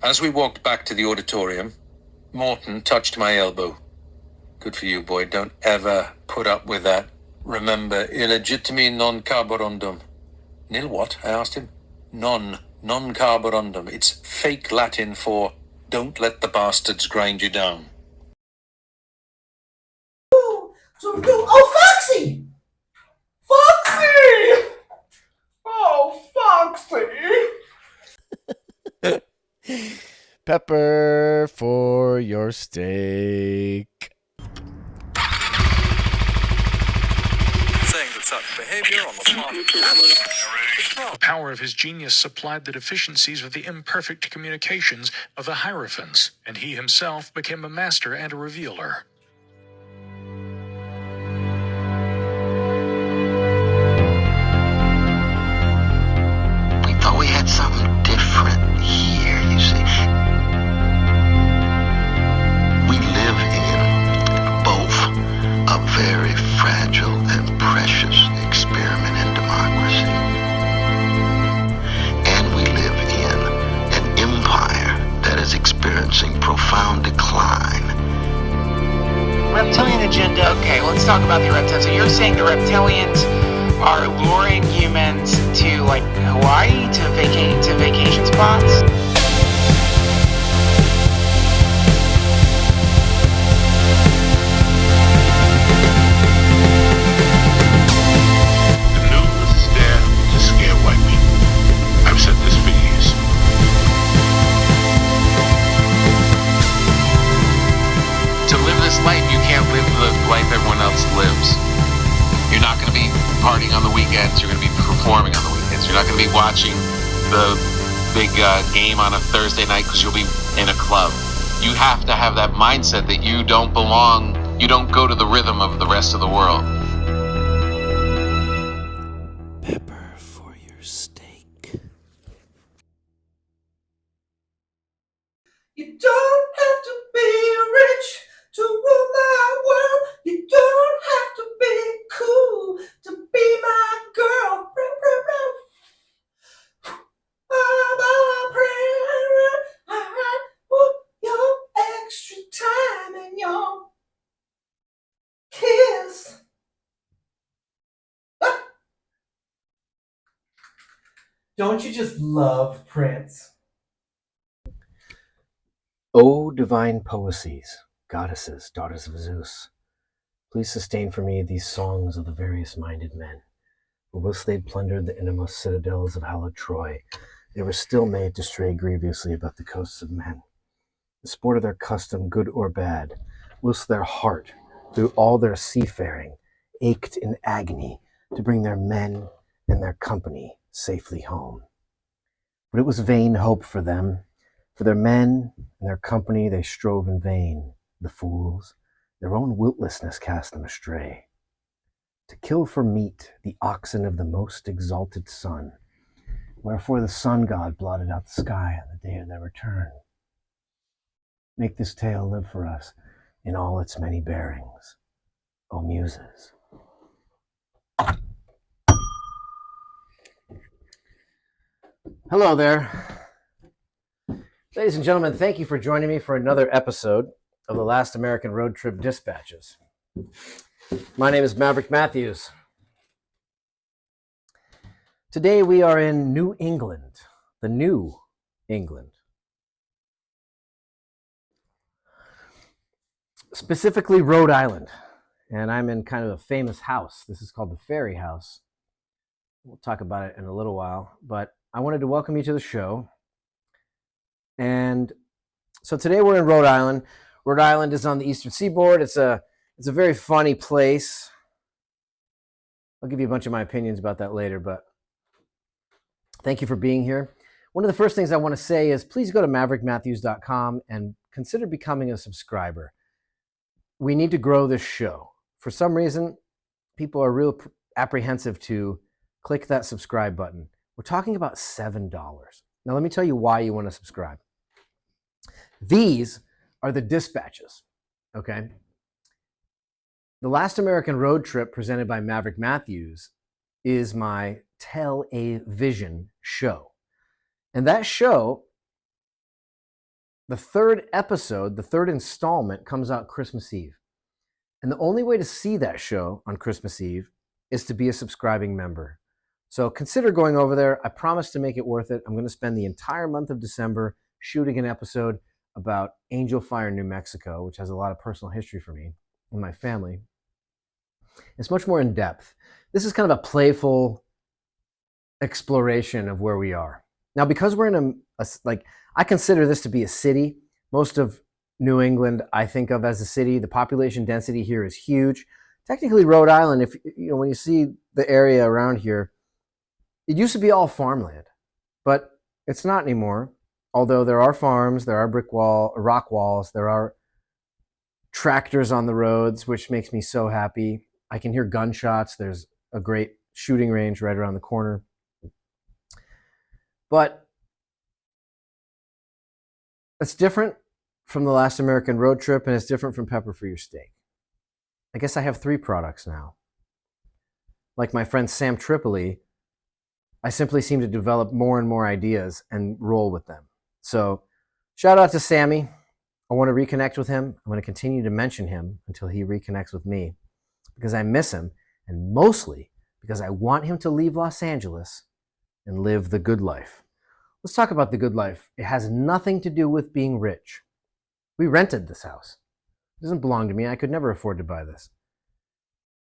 As we walked back to the auditorium, Morton touched my elbow. Good for you, boy. Don't ever put up with that. Remember, illegitimi non carborundum. Nil what? I asked him. Non carborundum. It's fake Latin for don't let the bastards grind you down. Oh, Foxy! Foxy! Oh, Foxy! Pepper for your steak. Saying that such behavior on the part of The power of his genius supplied the deficiencies of the imperfect communications of the Hierophants, and he himself became a master and a revealer. We thought we had something different here, you see. We live in both a very fragile and precious experiment in democracy, and we live in an empire that is experiencing profound decline. Reptilian agenda. Okay, let's talk about the reptilians. So you're saying the reptilians are luring humans to like Hawaii to vacation spots? The news is there to scare white people. I've said this for years. To live this life, you can't live the life everyone else lives. You're not going to be partying on the weekends. You're going to be performing on the weekends. You're not going to be watching the big game on a Thursday night because you'll be in a club. You have to have that mindset that you don't belong. You don't go to the rhythm of the rest of the world. Pepper for your steak. You don't have to be rich to rule my world. You don't have to be cool to be my girl. I'm a prayer. I want your extra time and your kiss. Don't you just love Prince? O divine poesies, goddesses, daughters of Zeus, please sustain for me these songs of the various minded men, who whilst they'd plundered the innermost citadels of hallowed Troy, they were still made to stray grievously about the coasts of men, the sport of their custom, good or bad, whilst their heart, through all their seafaring, ached in agony to bring their men and their company safely home. But it was vain hope for them. For their men and their company they strove in vain. The fools, their own wiltlessness cast them astray. To kill for meat the oxen of the most exalted sun, wherefore the sun god blotted out the sky on the day of their return. Make this tale live for us in all its many bearings, O muses. Hello there. Ladies and gentlemen, thank you for joining me for another episode of the Last American Road Trip Dispatches. My name is Maverick Matthews. Today we are in New England, the New England. Specifically Rhode Island, and I'm in kind of a famous house. This is called the Ferry House. We'll talk about it in a little while, but I wanted to welcome you to the show. And so today we're in Rhode Island. Rhode Island is on the eastern seaboard. It's a very funny place. I'll give you a bunch of my opinions about that later, but thank you for being here. One of the first things I want to say is please go to maverickmatthews.com and consider becoming a subscriber. We need to grow this show. For some reason, people are real apprehensive to click that subscribe button. We're talking about $7. Now, let me tell you why you want to subscribe. These are the dispatches, okay? The Last American Road Trip presented by Maverick Matthews is my Tell a Vision show. And that show the third episode, the third installment, comes out Christmas Eve. And the only way to see that show on Christmas Eve is to be a subscribing member. So consider going over there. I promise to make it worth it. I'm going to spend the entire month of December shooting an episode about Angel Fire, New Mexico, which has a lot of personal history for me and my family. It's much more in depth. This is kind of a playful exploration of where we are. Now, because we're in I consider this to be a city. Most of New England I think of as a city. The population density here is huge. Technically, Rhode Island, when you see the area around here, it used to be all farmland, but it's not anymore. Although there are farms, there are rock walls, there are tractors on the roads, which makes me so happy. I can hear gunshots. There's a great shooting range right around the corner. But it's different from the last American road trip, and it's different from pepper for your steak. I guess I have 3 products now. Like my friend Sam Tripoli, I simply seem to develop more and more ideas and roll with them. So shout out to Sammy. I want to reconnect with him. I'm going to continue to mention him until he reconnects with me because I miss him, and mostly because I want him to leave Los Angeles and live the good life. Let's talk about the good life. It has nothing to do with being rich. We rented this house. It doesn't belong to me. I could never afford to buy this.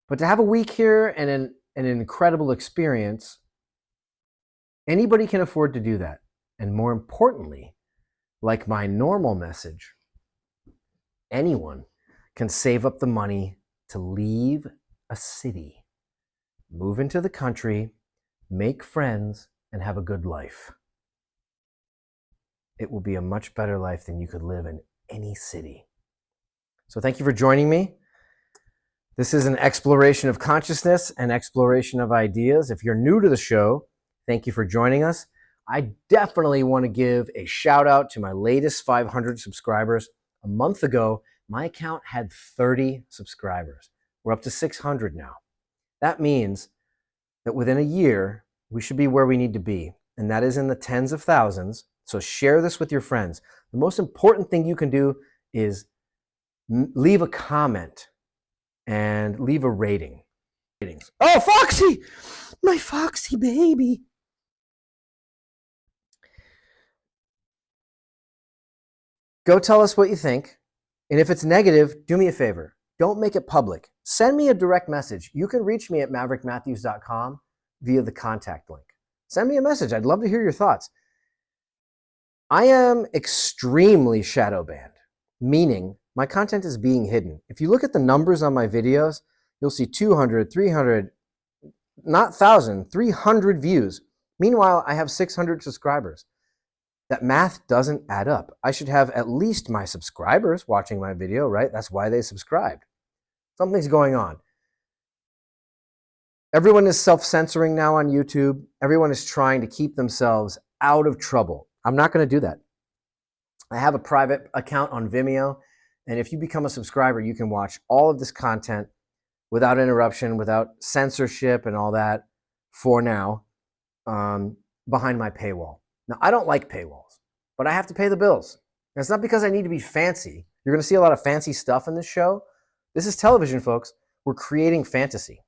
But to have a week here and an incredible experience, anybody can afford to do that. And more importantly, like my normal message, anyone can save up the money to leave a city, move into the country, make friends, and have a good life. It will be a much better life than you could live in any city. So thank you for joining me. This is an exploration of consciousness and exploration of ideas. If you're new to the show, thank you for joining us. I definitely want to give a shout out to my latest 500 subscribers. A month ago, my account had 30 subscribers. We're up to 600 now. That means that within a year, we should be where we need to be, and that is in the tens of thousands. So share this with your friends. The most important thing you can do is leave a comment and leave a rating. Oh, Foxy! My Foxy baby. Go tell us what you think. And if it's negative, do me a favor. Don't make it public. Send me a direct message. You can reach me at maverickmatthews.com via the contact link. Send me a message. I'd love to hear your thoughts. I am extremely shadow banned, meaning my content is being hidden. If you look at the numbers on my videos, you'll see 200, 300, not 1,000, 300 views. Meanwhile, I have 600 subscribers. That math doesn't add up. I should have at least my subscribers watching my video, right? That's why they subscribed. Something's going on. Everyone is self-censoring now on YouTube. Everyone is trying to keep themselves out of trouble. I'm not going to do that. I have a private account on Vimeo, and if you become a subscriber, you can watch all of this content without interruption, without censorship and all that for now, behind my paywall. Now, I don't like paywalls, but I have to pay the bills. And it's not because I need to be fancy. You're going to see a lot of fancy stuff in this show. This is television, folks. We're creating fantasy.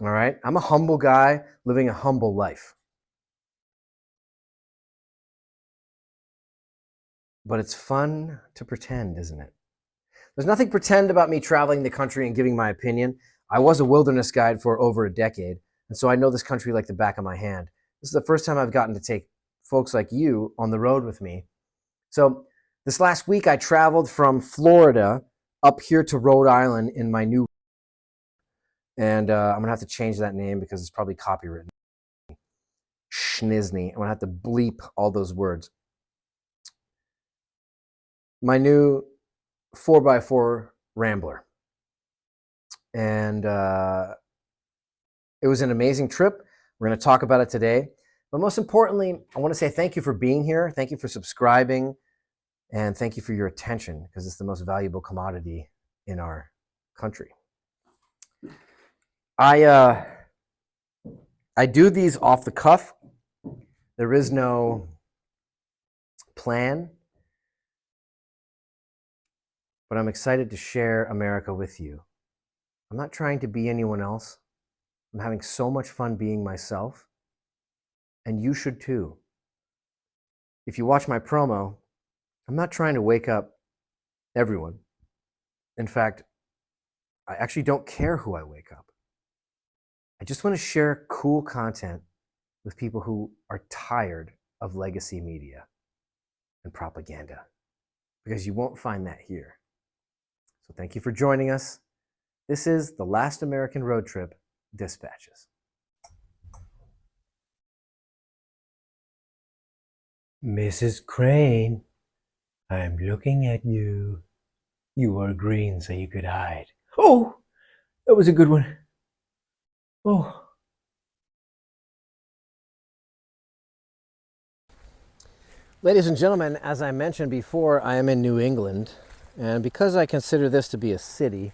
All right? I'm a humble guy living a humble life. But it's fun to pretend, isn't it? There's nothing pretend about me traveling the country and giving my opinion. I was a wilderness guide for over a decade, and so I know this country like the back of my hand. This is the first time I've gotten to take folks like you on the road with me. So this last week, I traveled from Florida up here to Rhode Island in my new, and I'm going to have to change that name because it's probably copywritten. Schnizni. I'm going to have to bleep all those words. My new 4x4 Rambler. And it was an amazing trip. We're going to talk about it today. But most importantly, I want to say thank you for being here. Thank you for subscribing. And thank you for your attention, because it's the most valuable commodity in our country. I do these off the cuff. There is no plan. but I'm excited to share America with you. I'm not trying to be anyone else. I'm having so much fun being myself, and you should too. If you watch my promo, I'm not trying to wake up everyone. In fact, I actually don't care who I wake up. I just want to share cool content with people who are tired of legacy media and propaganda, because you won't find that here. So thank you for joining us. This is the Last American Road Trip Dispatches. Mrs. Crane, I'm looking at you. You were green so you could hide. Oh, that was a good one. Oh. Ladies and gentlemen, as I mentioned before, I am in New England, and because I consider this to be a city,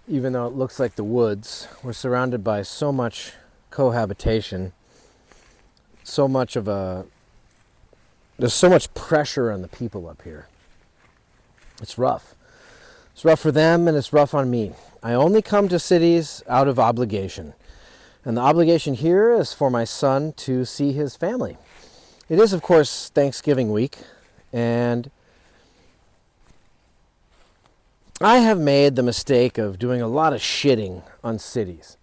even though it looks like the woods, we're surrounded by so much cohabitation, there's so much pressure on the people up here. It's rough. It's rough for them and it's rough on me. I only come to cities out of obligation. And the obligation here is for my son to see his family. It is, of course, Thanksgiving week, and I have made the mistake of doing a lot of shitting on cities.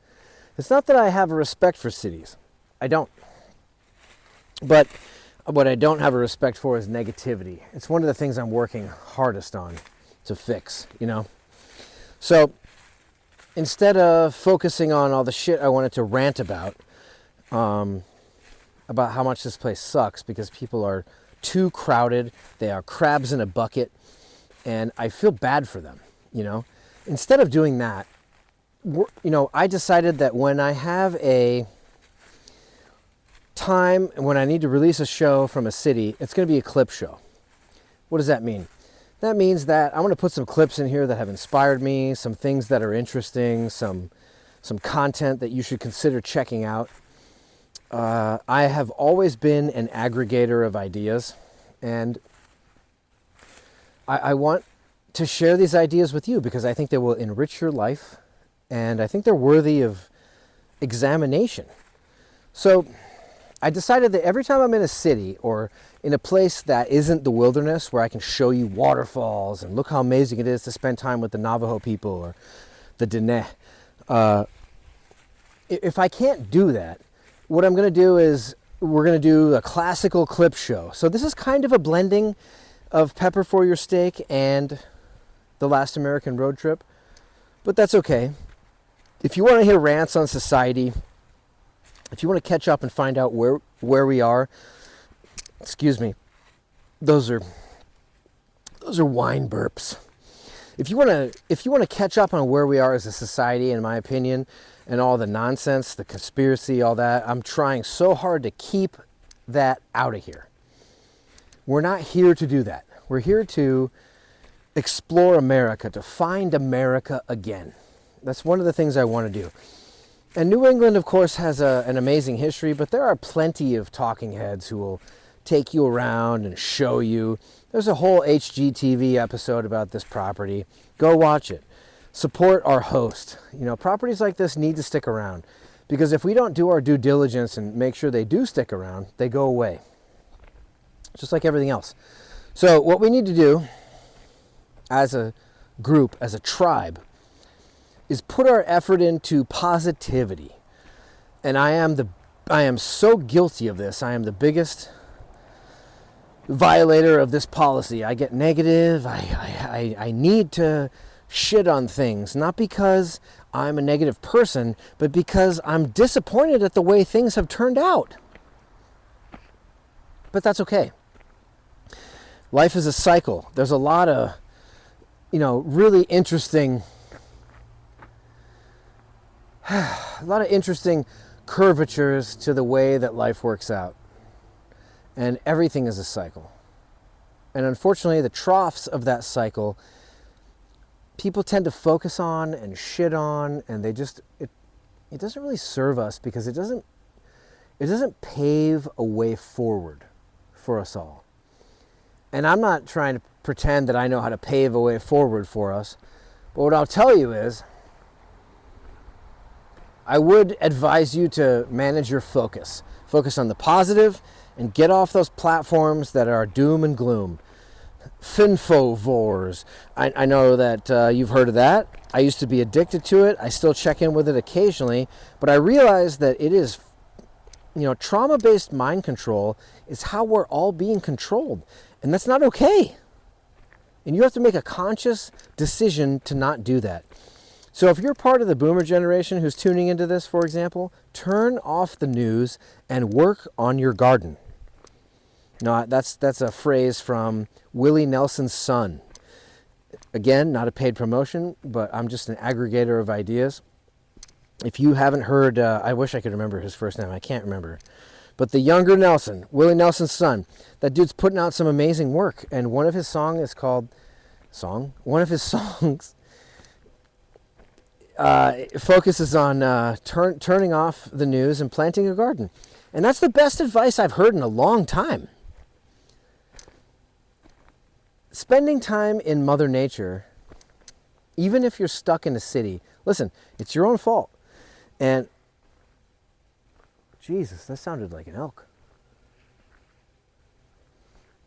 It's not that I have a respect for cities. I don't. But what I don't have a respect for is negativity. It's one of the things I'm working hardest on to fix, you know? So instead of focusing on all the shit I wanted to rant about how much this place sucks because people are too crowded, they are crabs in a bucket, and I feel bad for them, you know? Instead of doing that, I decided that when I have a time when I need to release a show from a city, it's going to be a clip show. What does that mean? That means that I want to put some clips in here that have inspired me, some things that are interesting, some content that you should consider checking out. I have always been an aggregator of ideas, and I want to share these ideas with you because I think they will enrich your life, and I think they're worthy of examination. So I decided that every time I'm in a city or in a place that isn't the wilderness where I can show you waterfalls and look how amazing it is to spend time with the Navajo people or the Dene, if I can't do that, what I'm going to do is we're going to do a classical clip show. So this is kind of a blending of Pepper for Your Steak and The Last American Road Trip, but that's okay. If you want to hear rants on society, if you want to catch up and find out where we are, excuse me, those are wine burps. If you want to catch up on where we are as a society, in my opinion, and all the nonsense, the conspiracy, all that, I'm trying so hard to keep that out of here. We're not here to do that. We're here to explore America, to find America again. That's one of the things I want to do. And New England, of course, has an amazing history, but there are plenty of talking heads who will take you around and show you. There's a whole HGTV episode about this property. Go watch it. Support our host. You know, properties like this need to stick around, because if we don't do our due diligence and make sure they do stick around, they go away. Just like everything else. So what we need to do as a group, as a tribe, is put our effort into positivity. And I am so guilty of this. I am the biggest violator of this policy. I get negative. I need to shit on things, not because I'm a negative person, but because I'm disappointed at the way things have turned out. But that's okay. Life is a cycle. There's a lot of, really interesting curvatures to the way that life works out. And everything is a cycle. And unfortunately, the troughs of that cycle, people tend to focus on and shit on, and it doesn't really serve us, because it doesn't pave a way forward for us all. And I'm not trying to pretend that I know how to pave a way forward for us. But what I'll tell you is, I would advise you to manage your focus. Focus on the positive and get off those platforms that are doom and gloom. Finfovores. I know that you've heard of that. I used to be addicted to it. I still check in with it occasionally, but I realize that it is, trauma-based mind control is how we're all being controlled, and that's not okay. And you have to make a conscious decision to not do that. So if you're part of the boomer generation who's tuning into this, for example, turn off the news and work on your garden. No, that's a phrase from Willie Nelson's son. Again, not a paid promotion, but I'm just an aggregator of ideas. If you haven't heard, I wish I could remember his first name. I can't remember. But the younger Nelson, Willie Nelson's son, that dude's putting out some amazing work. And one of his songs is called, focuses on turning off the news and planting a garden. And that's the best advice I've heard in a long time. Spending time in Mother Nature, even if you're stuck in a city, listen, it's your own fault. And, Jesus, that sounded like an elk.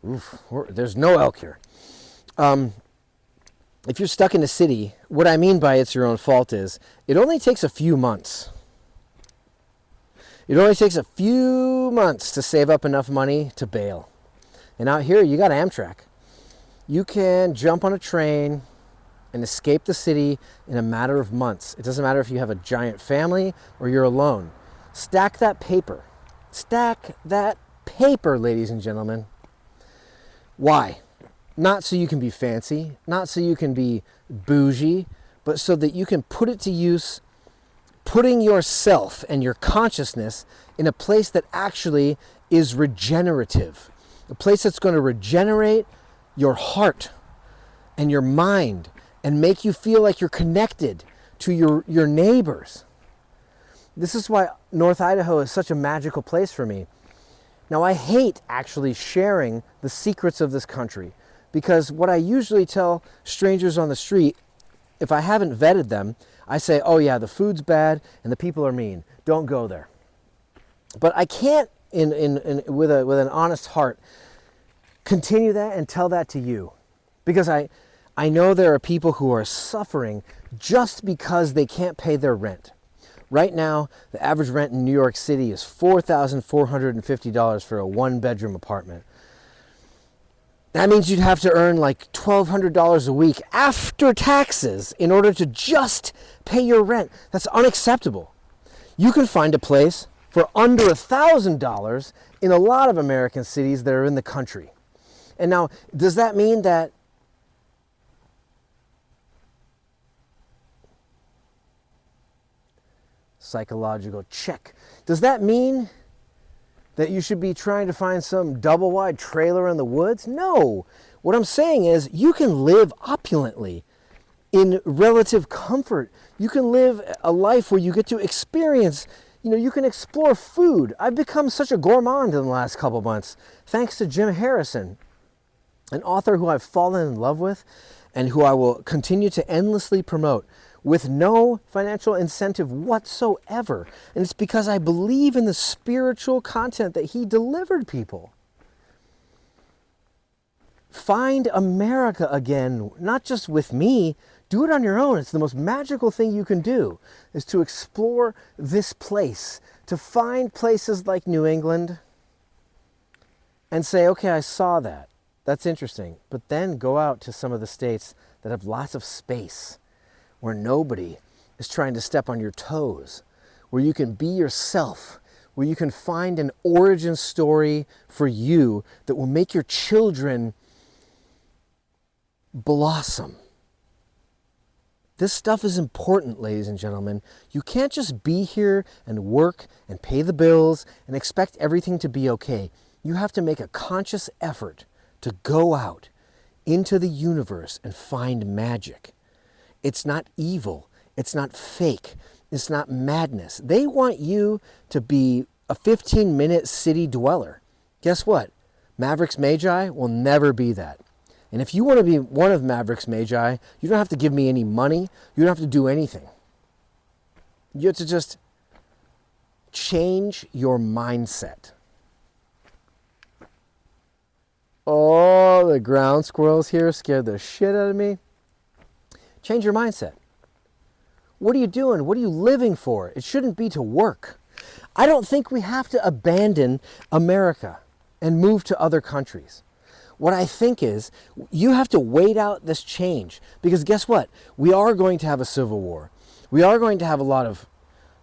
Oof, there's no elk here. If you're stuck in a city, what I mean by it's your own fault is, it only takes a few months. It only takes a few months to save up enough money to bail. And out here, you got Amtrak. You can jump on a train and escape the city in a matter of months. It doesn't matter if you have a giant family or you're alone. Stack that paper. Stack that paper, ladies and gentlemen. Why? Not so you can be fancy, not so you can be bougie, but so that you can put it to use, putting yourself and your consciousness in a place that actually is regenerative. A place that's going to regenerate your heart and your mind and make you feel like you're connected to your neighbors. This is why North Idaho is such a magical place for me. Now, I hate actually sharing the secrets of this country, because what I usually tell strangers on the street, if I haven't vetted them, I say, oh yeah, the food's bad and the people are mean. Don't go there. But I can't, with an honest heart, continue that and tell that to you. Because I know there are people who are suffering just because they can't pay their rent. Right now, the average rent in New York City is $4,450 for a one-bedroom apartment. That means you'd have to earn like $1,200 a week after taxes in order to just pay your rent. That's unacceptable. You can find a place for under $1,000 in a lot of American cities that are in the country. And now, does that mean that psychological check? Does that mean that you should be trying to find some double-wide trailer in the woods? No. What I'm saying is you can live opulently in relative comfort. You can live a life where you get to experience, you can explore food. I've become such a gourmand in the last couple months, thanks to Jim Harrison, an author who I've fallen in love with and who I will continue to endlessly promote with no financial incentive whatsoever. And it's because I believe in the spiritual content that he delivered people. Find America again, not just with me. Do it on your own. It's the most magical thing you can do, is to explore this place, to find places like New England and say, okay, I saw that. That's interesting. But then go out to some of the states that have lots of space, where nobody is trying to step on your toes, where you can be yourself, where you can find an origin story for you that will make your children blossom. This stuff is important, ladies and gentlemen. You can't just be here and work and pay the bills and expect everything to be okay. You have to make a conscious effort to go out into the universe and find magic. It's not evil. It's not fake. It's not madness. They want you to be a 15-minute city dweller. Guess what? Maverick's Magi will never be that. And if you want to be one of Maverick's Magi, you don't have to give me any money. You don't have to do anything. You have to just change your mindset. Oh, the ground squirrels here scared the shit out of me. Change your mindset. What are you doing? What are you living for? It shouldn't be to work. I don't think we have to abandon America and move to other countries. What I think is you have to wait out this change, because guess what? We are going to have a civil war. We are going to have a lot of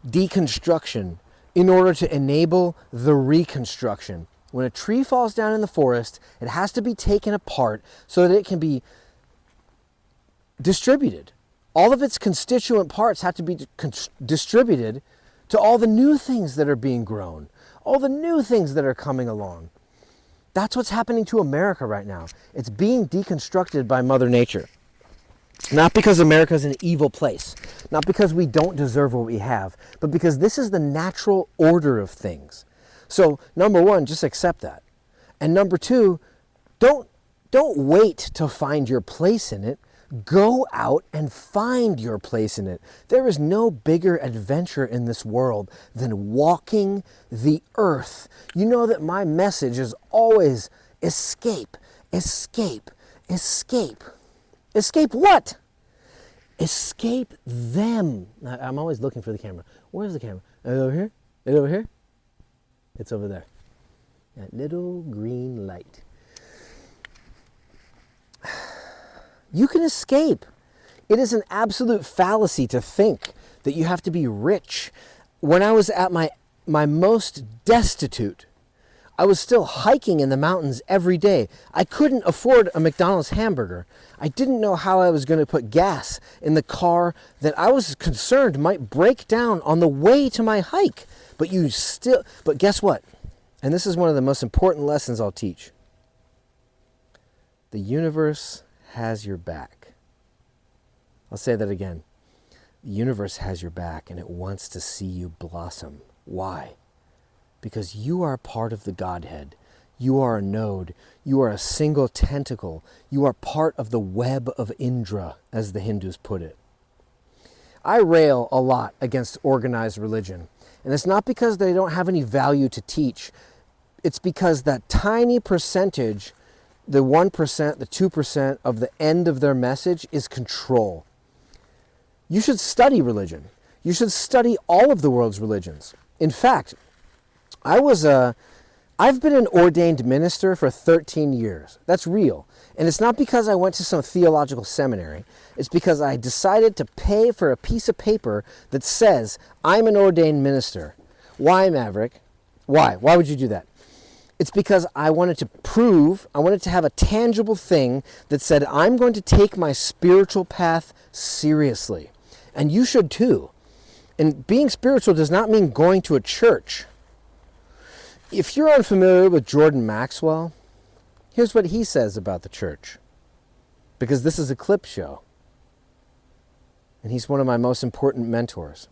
deconstruction in order to enable the reconstruction. When a tree falls down in the forest, it has to be taken apart so that it can be distributed. All of its constituent parts have to be distributed to all the new things that are being grown, all the new things that are coming along. That's what's happening to America right now. It's being deconstructed by Mother Nature. Not because America's an evil place, not because we don't deserve what we have, but because this is the natural order of things. So, number one, just accept that. And number two, don't wait to find your place in it. Go out and find your place in it. There is no bigger adventure in this world than walking the earth. You know that my message is always escape, escape, escape. Escape what? Escape them. I'm always looking for the camera. Where's the camera? Is it over here? Is it over here? It's over there. That little green light. You can escape. It is an absolute fallacy to think that you have to be rich. When I was at my most destitute, I was still hiking in the mountains every day. I couldn't afford a McDonald's hamburger. I didn't know how I was going to put gas in the car that I was concerned might break down on the way to my hike. But guess what? And this is one of the most important lessons I'll teach. The universe has your back. I'll say that again. The universe has your back, and it wants to see you blossom. Why? Because you are part of the Godhead. You are a node. You are a single tentacle. You are part of the web of Indra, as the Hindus put it. I rail a lot against organized religion, and it's not because they don't have any value to teach. It's because that tiny percentage, the 1%, the 2% of the end of their message is control. You should study religion. You should study all of the world's religions. In fact, I've been an ordained minister for 13 years. That's real. And it's not because I went to some theological seminary. It's because I decided to pay for a piece of paper that says I'm an ordained minister. Why, Maverick? Why? Why would you do that? It's because I wanted to have a tangible thing that said I'm going to take my spiritual path seriously. And you should too. And being spiritual does not mean going to a church. If you're unfamiliar with Jordan Maxwell, here's what he says about the church. Because this is a clip show. And he's one of my most important mentors.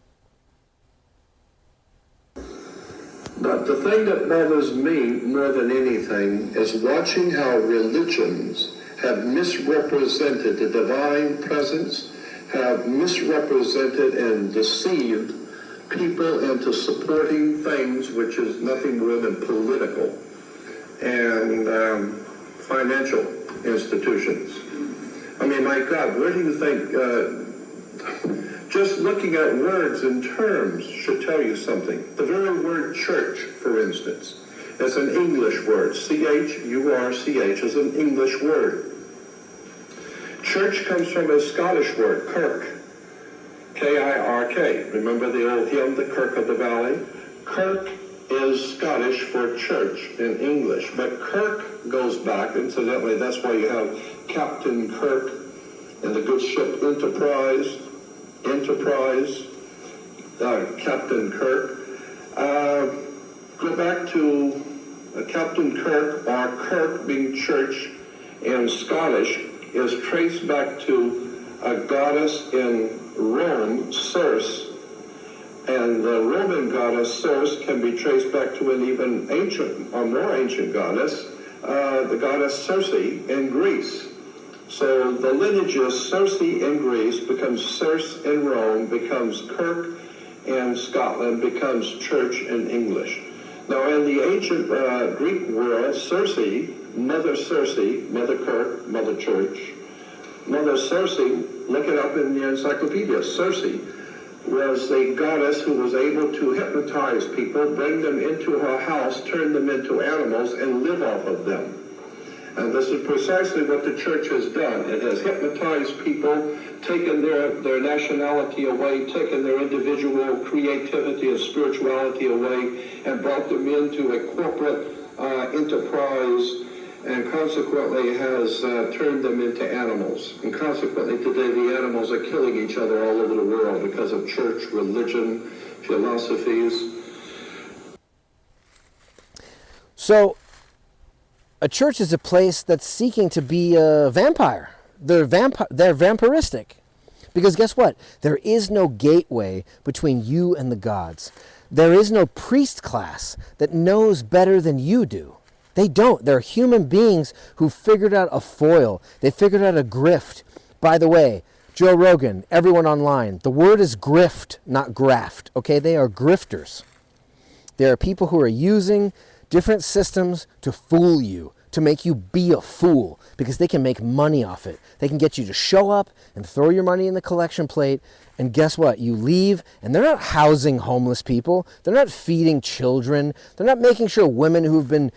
But the thing that bothers me more than anything is watching how religions have misrepresented the divine presence, have misrepresented and deceived people into supporting things which is nothing more than political and financial institutions. I mean, my God, where do you think... just looking at words and terms should tell you something. The very word church, for instance, is an English word. C-H-U-R-C-H is an English word. Church comes from a Scottish word, kirk, K-I-R-K. Remember the old hymn, The Kirk of the Valley? Kirk is Scottish for church in English, but kirk goes back, incidentally, that's why you have Captain Kirk in the good ship Enterprise, Captain Kirk. Go back to Captain Kirk, or Kirk being church in Scottish, is traced back to a goddess in Rome, Circe. And the Roman goddess Circe can be traced back to an even ancient, or more ancient goddess, the goddess Circe in Greece. So the lineage is Circe in Greece, becomes Circe in Rome, becomes Kirk in Scotland, becomes church in English. Now in the ancient Greek world, Circe, Mother Kirk, Mother Church, Mother Circe, look it up in the encyclopedia, Circe was a goddess who was able to hypnotize people, bring them into her house, turn them into animals, and live off of them. And this is precisely what the church has done. It has hypnotized people, taken their nationality away, taken their individual creativity and spirituality away, and brought them into a corporate enterprise, and consequently has turned them into animals. And consequently today the animals are killing each other all over the world because of church, religion, philosophies. So, a church is a place that's seeking to be a vampire. They're vampiristic. Because guess what? There is no gateway between you and the gods. There is no priest class that knows better than you do. They don't. They're human beings who figured out a foil. They figured out a grift. By the way, Joe Rogan, everyone online, the word is grift, not graft. Okay? They are grifters. There are people who are using different systems to fool you, to make you be a fool, because they can make money off it. They can get you to show up and throw your money in the collection plate, and guess what? You leave, and they're not housing homeless people. They're not feeding children. They're not making sure women who've been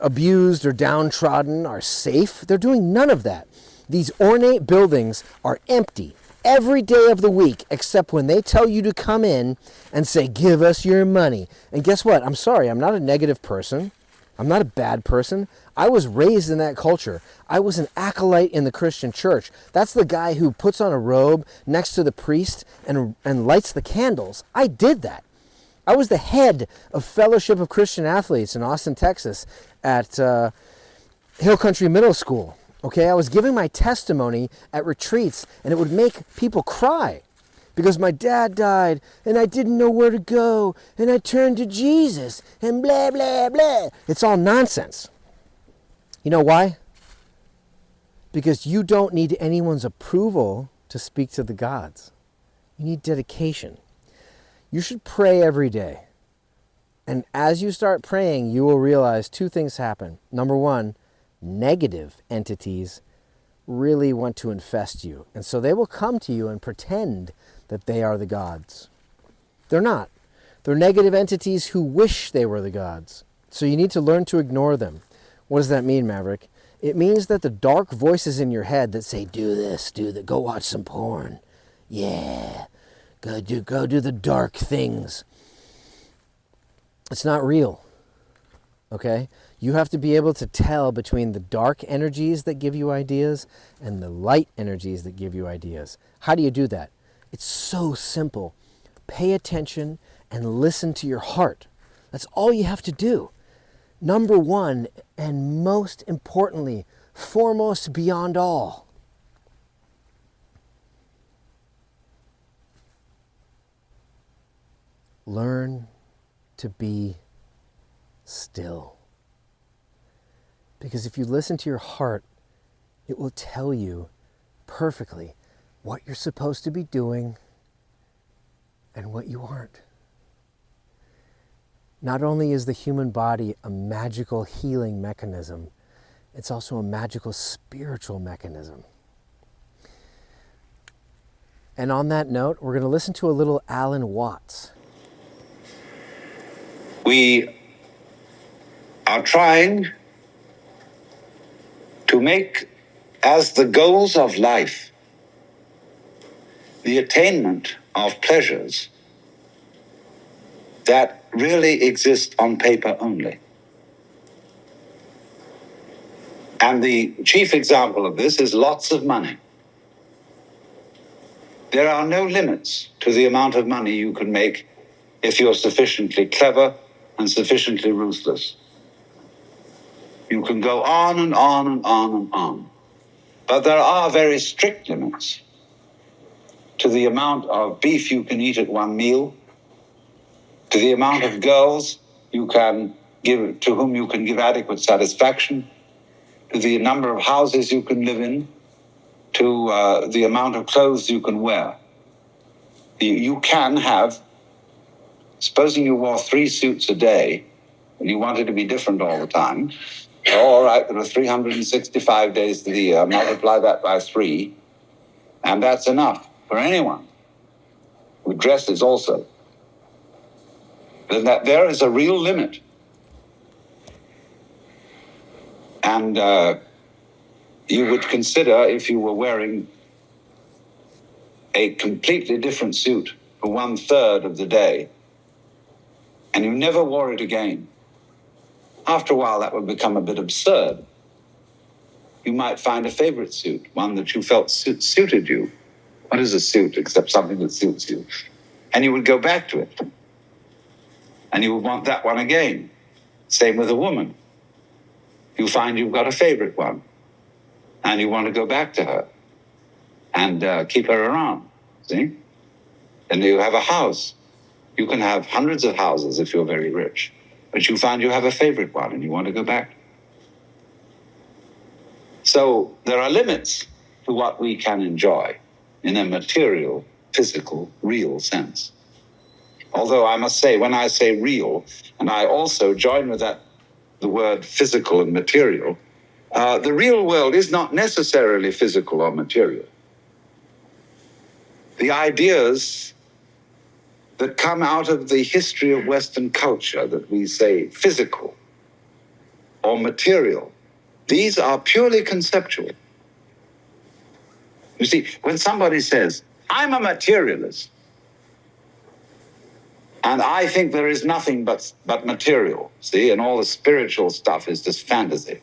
abused or downtrodden are safe. They're doing none of that. These ornate buildings are empty every day of the week, except when they tell you to come in and say, give us your money. And guess what? I'm sorry, I'm not a negative person. I'm not a bad person. I was raised in that culture. I was an acolyte in the Christian church. That's the guy who puts on a robe next to the priest and lights the candles. I did that. I was the head of Fellowship of Christian Athletes in Austin, Texas at Hill Country Middle School. Okay, I was giving my testimony at retreats, and it would make people cry because my dad died, and I didn't know where to go, and I turned to Jesus, and blah, blah, blah. It's all nonsense. You know why? Because you don't need anyone's approval to speak to the gods. You need dedication. You should pray every day. And as you start praying, you will realize two things happen. Number one, negative entities really want to infest you. And so they will come to you and pretend that they are the gods. They're not. They're negative entities who wish they were the gods. So you need to learn to ignore them. What does that mean, Maverick? It means that the dark voices in your head that say, do this, do that, go watch some porn. Yeah, go do the dark things. It's not real. Okay? You have to be able to tell between the dark energies that give you ideas and the light energies that give you ideas. How do you do that? It's so simple. Pay attention and listen to your heart. That's all you have to do. Number one, and most importantly, foremost beyond all, learn to be still. Because if you listen to your heart, it will tell you perfectly what you're supposed to be doing and what you aren't. Not only is the human body a magical healing mechanism, it's also a magical spiritual mechanism. And on that note, we're going to listen to a little Alan Watts. We are trying to make as the goals of life the attainment of pleasures that really exist on paper only. And the chief example of this is lots of money. There are no limits to the amount of money you can make if you're sufficiently clever and sufficiently ruthless. You can go on and on and on and on. But there are very strict limits to the amount of beef you can eat at one meal, to the amount of girls you can give, to whom you can give adequate satisfaction, to the number of houses you can live in, to the amount of clothes you can wear. You can have, supposing you wore 3 suits a day, and you wanted to be different all the time, all right, there are 365 days of the year, multiply that by 3, and that's enough for anyone, with dresses also. Then that there is a real limit. And you would consider, if you were wearing a completely different suit for 1/3 of the day, and you never wore it again, after a while that would become a bit absurd. You might find a favorite suit, one that you felt suited you. What is a suit except something that suits you? And you would go back to it. And you would want that one again. Same with a woman. You find you've got a favorite one. And you want to go back to her. And keep her around. See? And you have a house. You can have hundreds of houses if you're very rich. But you find you have a favorite one and you want to go back. So there are limits to what we can enjoy in a material, physical, real sense. Although I must say, when I say real, and I also join with that the word physical and material, the real world is not necessarily physical or material. The ideas that come out of the history of Western culture that we say physical or material, these are purely conceptual. You see, when somebody says, I'm a materialist, and I think there is nothing but material, see, and all the spiritual stuff is just fantasy.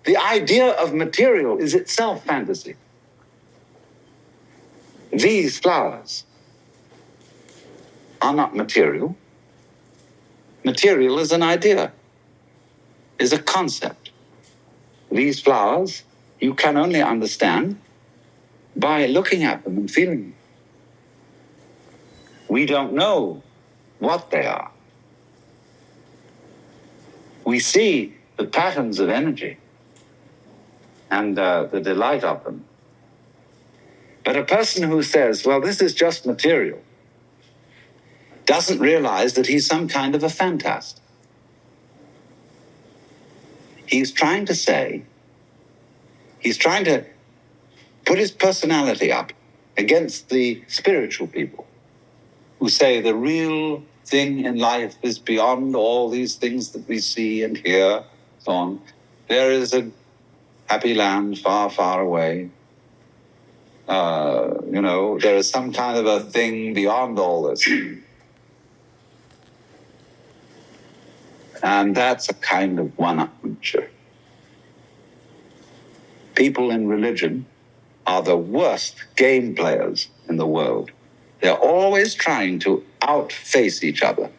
The idea of material is itself fantasy. These flowers are not material. Material is an idea, is a concept. These flowers you can only understand by looking at them and feeling them. We don't know what they are. We see the patterns of energy and the delight of them. But a person who says, well, this is just material, doesn't realize that he's some kind of a fantast. He's trying to say, he's trying to put his personality up against the spiritual people who say the real thing in life is beyond all these things that we see and hear, so on. There is a happy land far, far away. There is some kind of a thing beyond all this. And that's a kind of one-upmanship. People in religion are the worst game players in the world. They're always trying to outface each other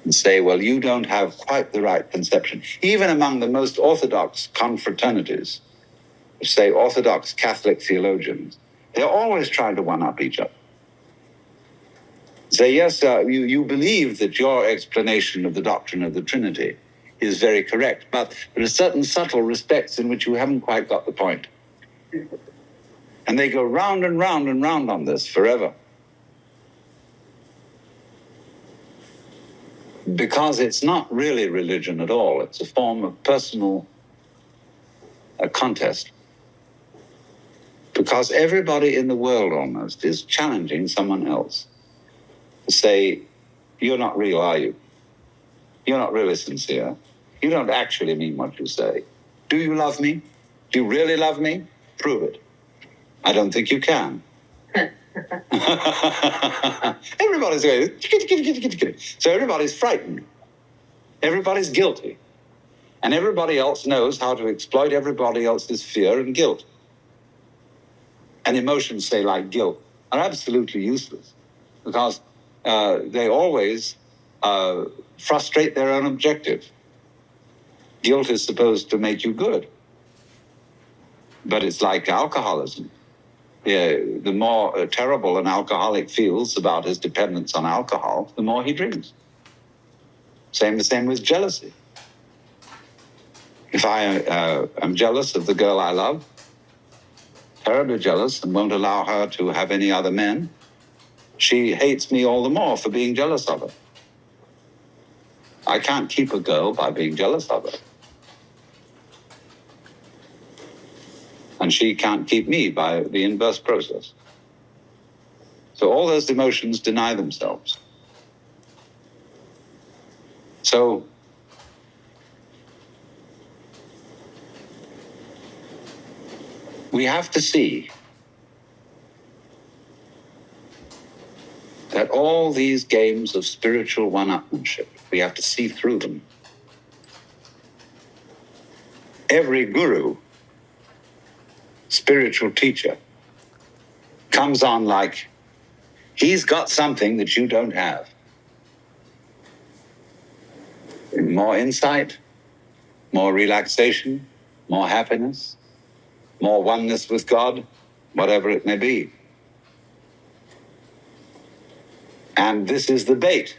and say, well, you don't have quite the right conception. Even among the most orthodox confraternities, say Orthodox Catholic theologians, they're always trying to one-up each other. Say, yes, you believe that your explanation of the doctrine of the Trinity is very correct, but there are certain subtle respects in which you haven't quite got the point. And they go round and round and round on this forever. Because it's not really religion at all. It's a form of personal contest. Because everybody in the world almost is challenging someone else to say, you're not real, are you? You're not really sincere. You don't actually mean what you say. Do you love me? Do you really love me? Prove it. I don't think you can. Everybody's going, so everybody's frightened. Everybody's guilty. And everybody else knows how to exploit everybody else's fear and guilt. And emotions, say, like guilt, are absolutely useless because they always frustrate their own objective. Guilt is supposed to make you good. But it's like alcoholism. Yeah, the more terrible an alcoholic feels about his dependence on alcohol, the more he drinks. The same with jealousy. If I am jealous of the girl I love, terribly jealous, and won't allow her to have any other men, she hates me all the more for being jealous of her. I can't keep a girl by being jealous of her. And she can't keep me by the inverse process. So all those emotions deny themselves. So we have to see that all these games of spiritual one-upmanship, we have to see through them. Every guru, spiritual teacher, comes on like he's got something that you don't have. More insight, more relaxation, more happiness, more oneness with God, whatever it may be. And this is the bait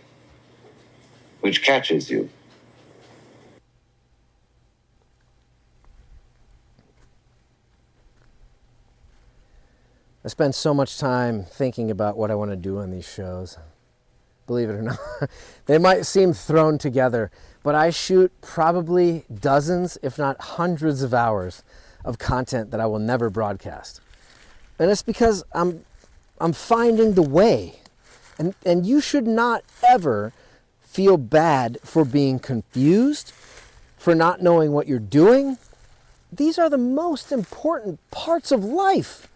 which catches you. I spend so much time thinking about what I want to do on these shows. Believe it or not. They might seem thrown together, but I shoot probably dozens, if not hundreds of hours of content that I will never broadcast. And it's because I'm finding the way. And you should not ever feel bad for being confused, for not knowing what you're doing. These are the most important parts of life.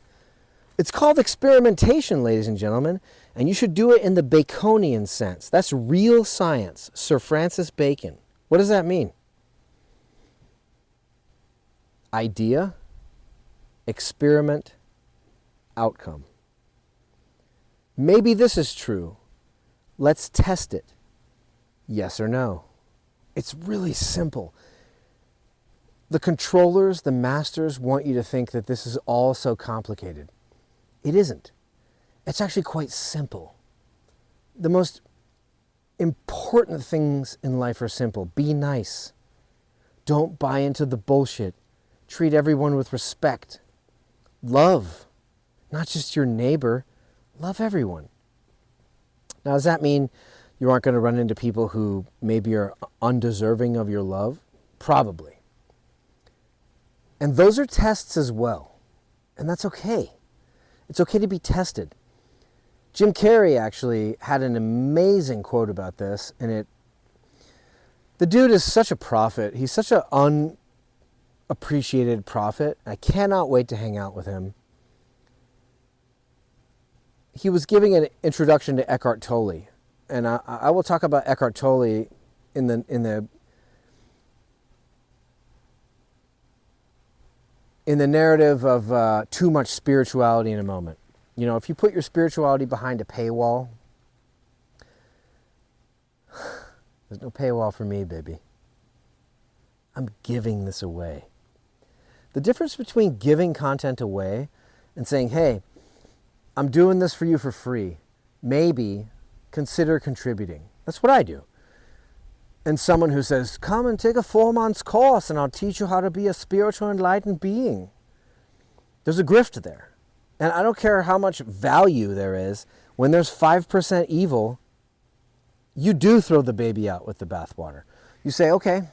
It's called experimentation, ladies and gentlemen, and you should do it in the Baconian sense. That's real science, Sir Francis Bacon. What does that mean? Idea, experiment, outcome. Maybe this is true. Let's test it. Yes or no. It's really simple. The controllers, the masters, want you to think that this is all so complicated. It isn't. It's actually quite simple. The most important things in life are simple. Be nice. Don't buy into the bullshit. Treat everyone with respect. Love. Not just your neighbor. Love everyone. Now, does that mean you aren't going to run into people who maybe are undeserving of your love? Probably. And those are tests as well. And that's okay. It's okay to be tested. Jim Carrey actually had an amazing quote about this, and the dude is such a prophet. He's such an unappreciated prophet. I cannot wait to hang out with him. He was giving an introduction to Eckhart Tolle, and I will talk about Eckhart Tolle in the narrative of too much spirituality in a moment. You know, if you put your spirituality behind a paywall, there's no paywall for me, baby. I'm giving this away. The difference between giving content away and saying, hey, I'm doing this for you for free. Maybe consider contributing. That's what I do. And someone who says, come and take a 4-month course and I'll teach you how to be a spiritual enlightened being. There's a grift there. And I don't care how much value there is. When there's 5% evil, you do throw the baby out with the bathwater. You say, okay,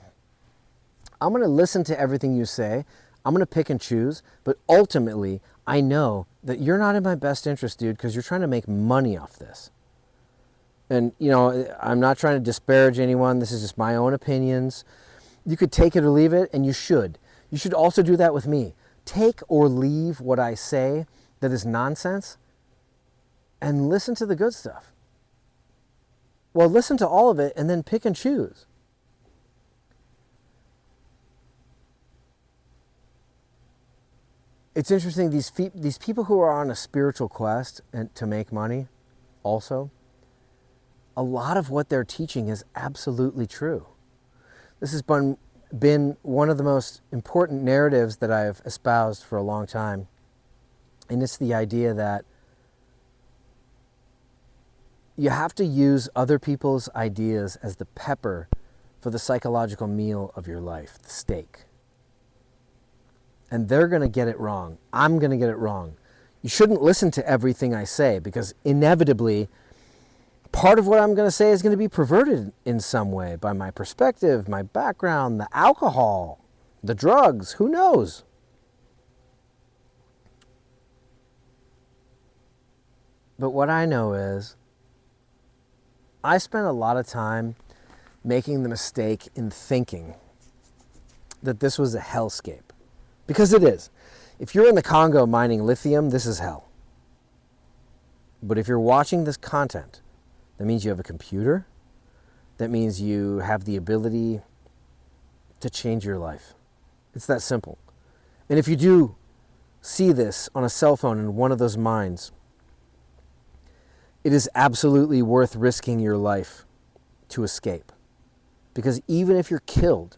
I'm going to listen to everything you say. I'm going to pick and choose. But ultimately, I know that you're not in my best interest, dude, because you're trying to make money off this. And, you know, I'm not trying to disparage anyone. This is just my own opinions. You could take it or leave it, and you should. You should also do that with me. Take or leave what I say that is nonsense and listen to the good stuff. Well, listen to all of it and then pick and choose. It's interesting, these people who are on a spiritual quest and to make money also, a lot of what they're teaching is absolutely true. This has been one of the most important narratives that I've espoused for a long time. And it's the idea that you have to use other people's ideas as the pepper for the psychological meal of your life, the steak. And they're going to get it wrong. I'm going to get it wrong. You shouldn't listen to everything I say, because inevitably, part of what I'm going to say is going to be perverted in some way by my perspective, my background, the alcohol, the drugs, who knows? But what I know is, I spent a lot of time making the mistake in thinking that this was a hellscape. Because it is. If you're in the Congo mining lithium, this is hell. But if you're watching this content, that means you have a computer. That means you have the ability to change your life. It's that simple. And if you do see this on a cell phone in one of those mines, it is absolutely worth risking your life to escape. Because even if you're killed,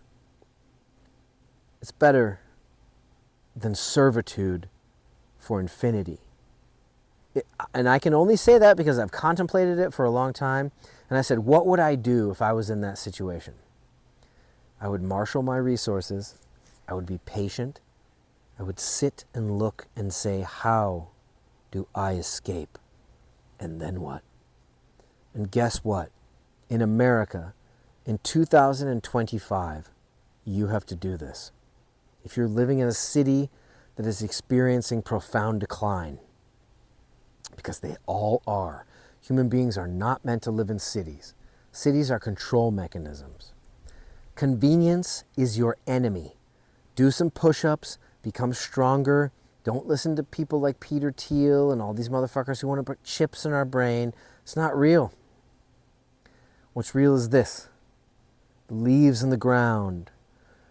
it's better than servitude for infinity. And I can only say that because I've contemplated it for a long time. And I said, what would I do if I was in that situation? I would marshal my resources. I would be patient. I would sit and look and say, how do I escape? And then what? And guess what? In America, in 2025, you have to do this. If you're living in a city that is experiencing profound decline, because they all are. Human beings are not meant to live in cities. Cities are control mechanisms. Convenience is your enemy. Do some push-ups, become stronger. Don't listen to people like Peter Thiel and all these motherfuckers who want to put chips in our brain. It's not real. What's real is this. The leaves in the ground.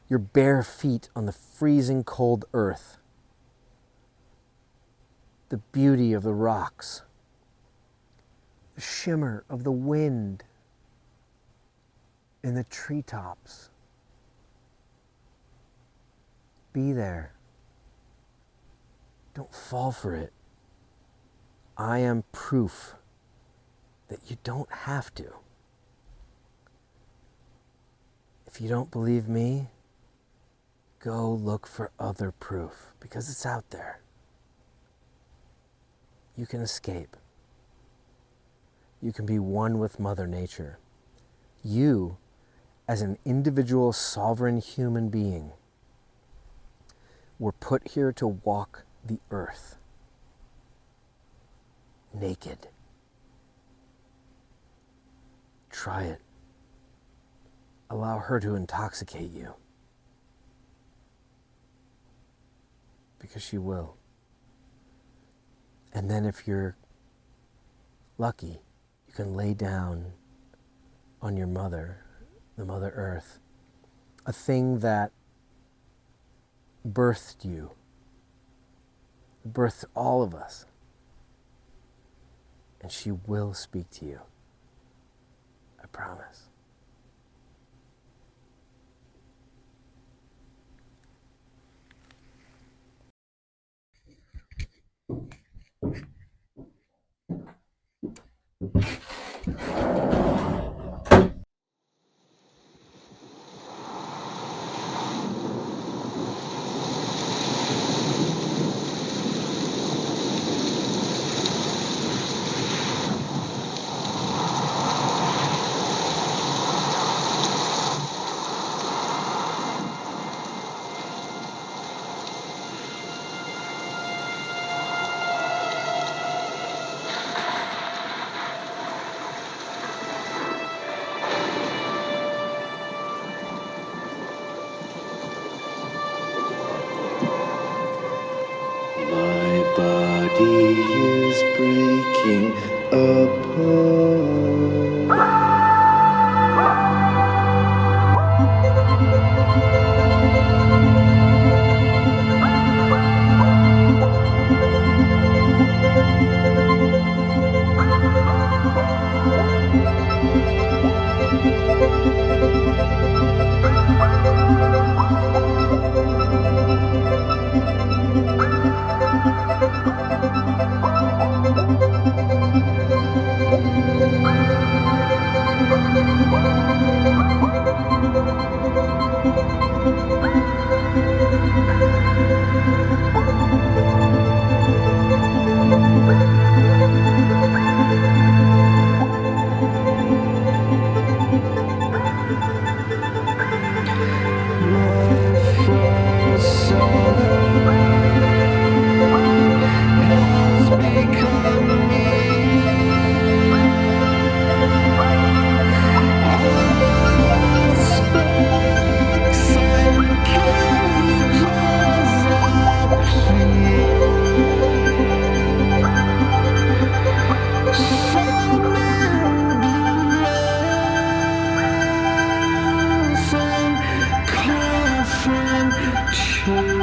Your bare feet on the freezing cold earth. The beauty of the rocks. The shimmer of the wind in the treetops. Be there. Don't fall for it. I am proof that you don't have to. If you don't believe me, go look for other proof, because it's out there. You can escape. You can be one with Mother Nature. You, as an individual sovereign human being, were put here to walk the earth naked. Try it. Allow her to intoxicate you. Because she will. And then if you're lucky, you can lay down on your mother, the Mother Earth, a thing that birthed you, birthed all of us. And she will speak to you. I promise. My body is breaking apart. Thank you.